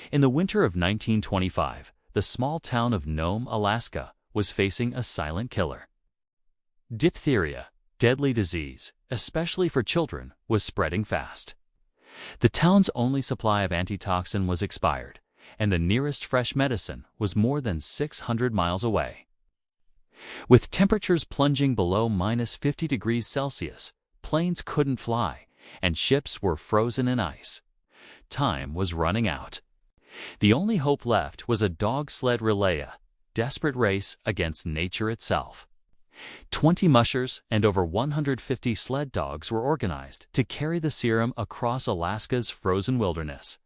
In the winter of 1925, the small town of Nome, Alaska, was facing a silent killer. Diphtheria, deadly disease, especially for children, was spreading fast. The town's only supply of antitoxin was expired, and the nearest fresh medicine was more than 600 miles away. With temperatures plunging below -50 degrees Celsius, planes couldn't fly, and ships were frozen in ice. Time was running out. The only hope left was a dog sled relay, a desperate race against nature itself. 20 mushers and over 150 sled dogs were organized to carry the serum across Alaska's frozen wilderness.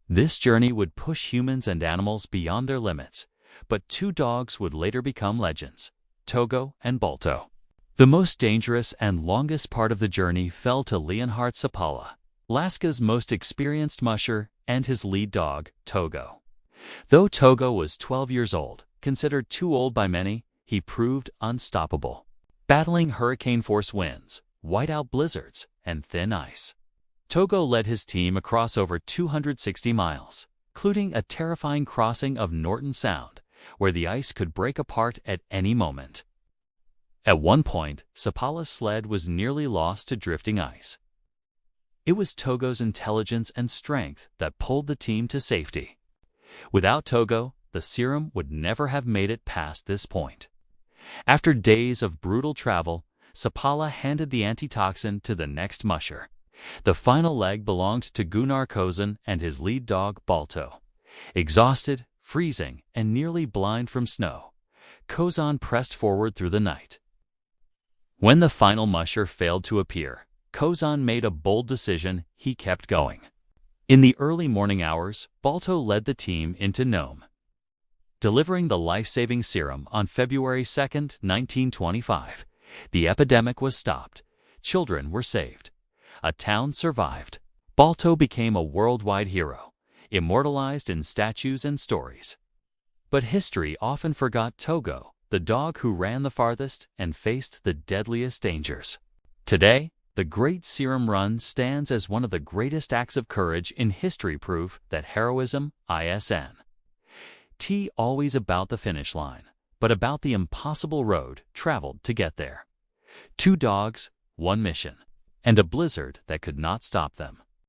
This journey would push humans and animals beyond their limits, but two dogs would later become legends: Togo and Balto. The most dangerous and longest part of the journey fell to Leonhard Sapala, Alaska's most experienced musher, and his lead dog, Togo. Though Togo was 12 years old, considered too old by many, he proved unstoppable, battling hurricane-force winds, whiteout blizzards, and thin ice. Togo led his team across over 260 miles, including a terrifying crossing of Norton Sound, where the ice could break apart at any moment. At one point, Sapala's sled was nearly lost to drifting ice. It was Togo's intelligence and strength that pulled the team to safety. Without Togo, the serum would never have made it past this point. After days of brutal travel, Sapala handed the antitoxin to the next musher. The final leg belonged to Gunnar Kozan and his lead dog, Balto. Exhausted, freezing, and nearly blind from snow, Kozan pressed forward through the night. When the final musher failed to appear, Kozan made a bold decision. He kept going. In the early morning hours, Balto led the team into Nome, delivering the life-saving serum on February 2, 1925. The epidemic was stopped. Children were saved. A town survived. Balto became a worldwide hero, immortalized in statues and stories. But history often forgot Togo, the dog who ran the farthest and faced the deadliest dangers. Today, the Great Serum Run stands as one of the greatest acts of courage in history, proof that heroism isn't always about the finish line, but about the impossible road traveled to get there. Two dogs, one mission, and a blizzard that could not stop them.